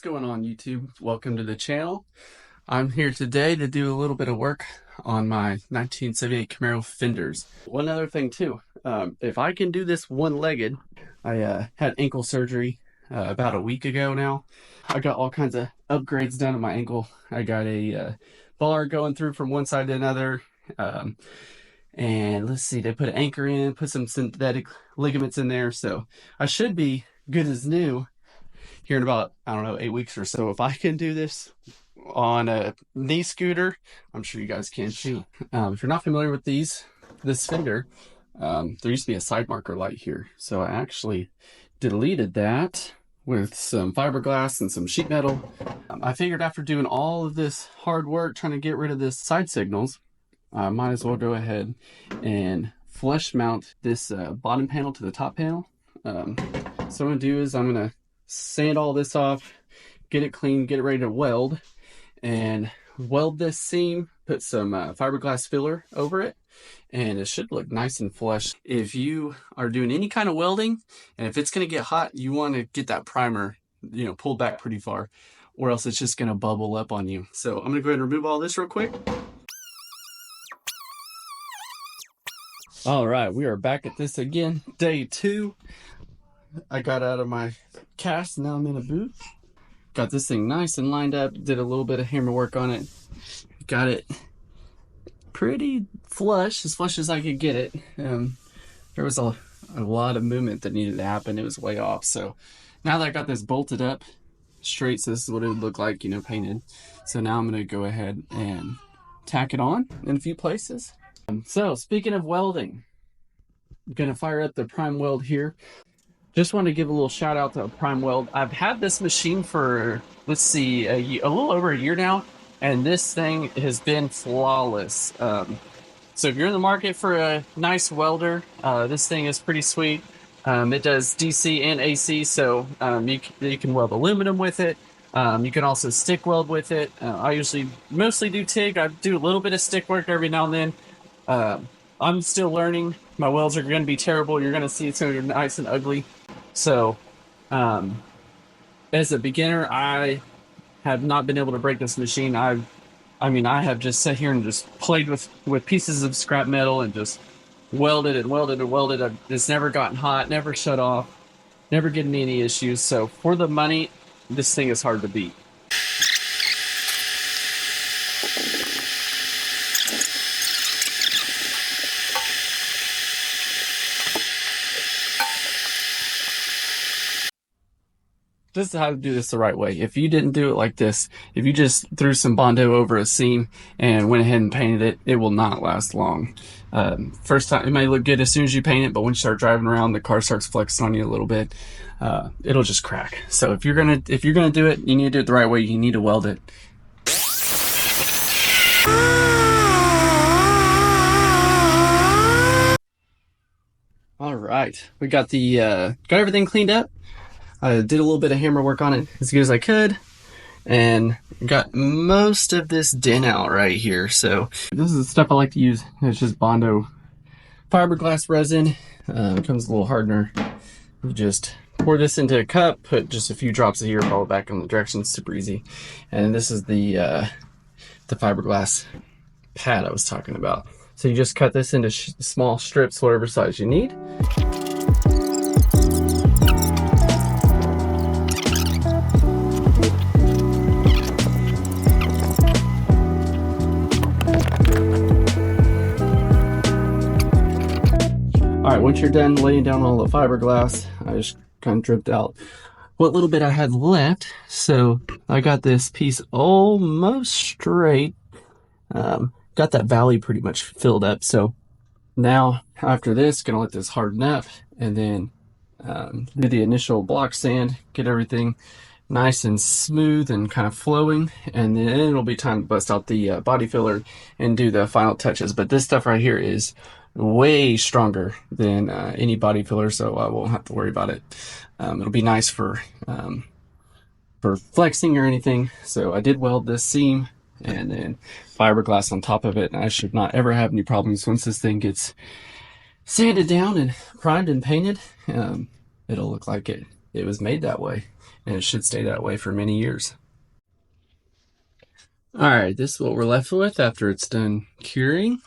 going on, YouTube? Welcome to the channel. I'm here today to do a little bit of work on my 1978 Camaro Fenders. One other thing too, if I can do this one-legged, I had ankle surgery about a week ago now. I got all kinds of upgrades done on my ankle. I got a bar going through from one side to another. And let's see, they put an anchor in, put some synthetic ligaments in there, so I should be good as new here in about, I don't know, 8 weeks or so. If I can do this on a knee scooter, I'm sure you guys can too. If you're not familiar with this Fender, there used to be a side marker light here, so I actually deleted that with some fiberglass and some sheet metal. I figured after doing all of this hard work trying to get rid of this side signals, I might as well go ahead and flush mount this bottom panel to the top panel. So what I'm gonna do is I'm gonna sand all this off, get it clean, get it ready to weld, and weld this seam, put some fiberglass filler over it, and it should look nice and flush. If you are doing any kind of welding, and if it's gonna get hot, you wanna get that primer, pulled back pretty far, or else it's just gonna bubble up on you. So I'm gonna go ahead and remove all this real quick. All right, we are back at this again. Day 2. I got out of my cast, now I'm in a boot. Got this thing nice and lined up, did a little bit of hammer work on it. Got it pretty flush as I could get it. There was a lot of movement that needed to happen. It was way off. So now that I got this bolted up straight, so this is what it would look like, painted. So now I'm gonna go ahead and tack it on in a few places. So speaking of welding, I'm gonna fire up the prime weld here. Just want to give a little shout out to Prime Weld. I've had this machine for, let's see, a little over a year now, and this thing has been flawless. So if you're in the market for a nice welder, this thing is pretty sweet. It does DC and AC, so you can weld aluminum with it. You can also stick weld with it. I usually mostly do TIG. I do a little bit of stick work every now and then. I'm still learning. My welds are going to be terrible. You're going to see it's going to be nice and ugly. So, as a beginner, I have not been able to break this machine. I have just sat here and just played with pieces of scrap metal and just welded and welded and welded. It's never gotten hot, never shut off, never given me any issues. So for the money, this thing is hard to beat. This is how to do this the right way. If you didn't do it like this, if you just threw some Bondo over a seam and went ahead and painted it, it will not last long. First time, it may look good as soon as you paint it, but when you start driving around, the car starts flexing on you a little bit. It'll just crack. So if you're gonna do it, you need to do it the right way. You need to weld it. All right, we got got everything cleaned up. I did a little bit of hammer work on it as good as I could, and got most of this dent out right here. So this is the stuff I like to use. It's just Bondo fiberglass resin. It comes with a little hardener. You just pour this into a cup, put just a few drops of here, follow back in the direction, super easy. And this is the fiberglass pad I was talking about. So you just cut this into small strips, whatever size you need. All right, once you're done laying down all the fiberglass, I just kind of dripped out what little bit I had left. So I got this piece almost straight. Got that valley pretty much filled up. So now after this, gonna let this harden up and then do the initial block sand, get everything nice and smooth and kind of flowing, and then it'll be time to bust out the body filler and do the final touches. But this stuff right here is way stronger than any body filler, so I won't have to worry about it. It'll be nice for flexing or anything. So I did weld this seam and then fiberglass on top of it, and I should not ever have any problems once this thing gets sanded down and primed and painted. It'll look like it it was made that way, and it should stay that way for many years. All right, this is what we're left with after it's done curing.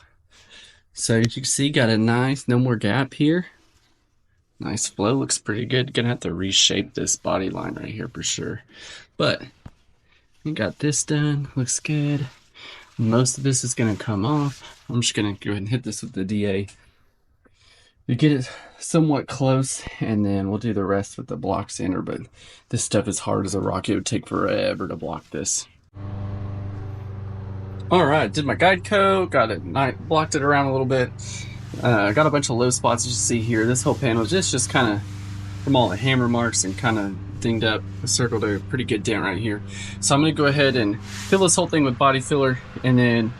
So as you can see, got a nice, no more gap here. Nice flow, looks pretty good. Gonna have to reshape this body line right here for sure. But we got this done, looks good. Most of this is gonna come off. I'm just gonna go ahead and hit this with the DA to get it somewhat close, and then we'll do the rest with the block sander. But this stuff is hard as a rock. It would take forever to block this. All right, did my guide coat, got it, blocked it around a little bit. Got a bunch of low spots as you see here. This whole panel is just kind of from all the hammer marks and kind of dinged up. I circled a pretty good dent right here. So I'm gonna go ahead and fill this whole thing with body filler, and then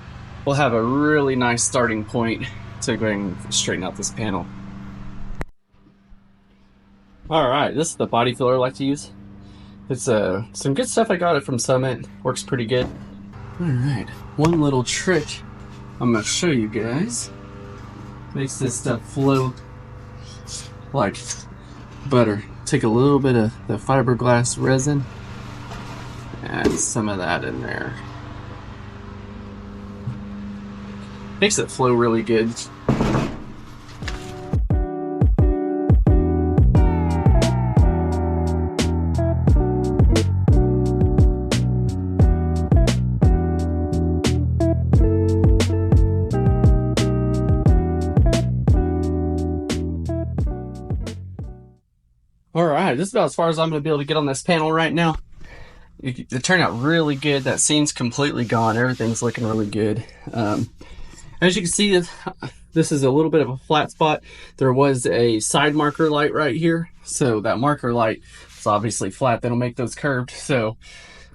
we'll have a really nice starting point to go ahead and straighten out this panel. All right, this is the body filler I like to use. It's some good stuff. I got it from Summit, works pretty good. All right, one little trick I'm gonna show you guys makes this stuff flow like butter. Take a little bit of the fiberglass resin, add some of that in there. Makes it flow really good. All right, this is about as far as I'm going to be able to get on this panel right now. It turned out really good. That seam's completely gone. Everything's looking really good. As you can see, this is a little bit of a flat spot. There was a side marker light right here. So that marker light is obviously flat. That'll make those curved. So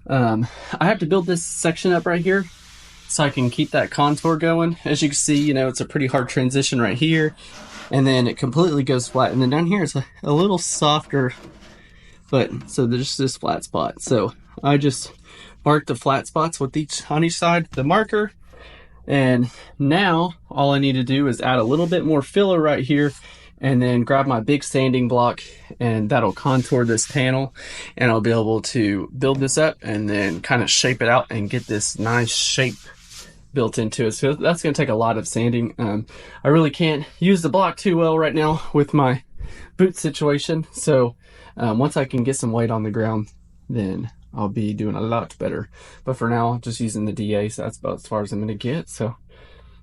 I have to build this section up right here so I can keep that contour going. As you can see, you know, it's a pretty hard transition right here. And then it completely goes flat. And then down here it's a little softer, but so there's this flat spot. So I just marked the flat spots with on each side the marker. And now all I need to do is add a little bit more filler right here, and then grab my big sanding block, and that'll contour this panel, and I'll be able to build this up and then kind of shape it out and get this nice shape built into it. So that's going to take a lot of sanding. I really can't use the block too well right now with my boot situation. So once I can get some weight on the ground, then I'll be doing a lot better. But for now, I'm just using the DA, so that's about as far as I'm going to get. So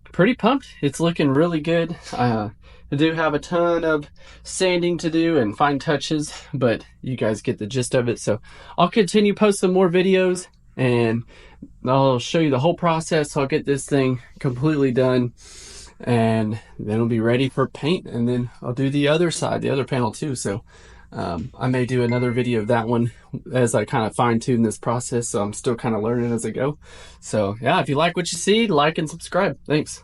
pretty pumped. It's looking really good. I do have a ton of sanding to do and fine touches, but you guys get the gist of it. So I'll continue posting more videos, and I'll show you the whole process. I'll get this thing completely done, and then it'll be ready for paint, and then I'll do the other side, the other panel too. So I may do another video of that one as I kind of fine tune this process. So I'm still kind of learning as I go. So yeah, if you like what you see, like and subscribe. Thanks.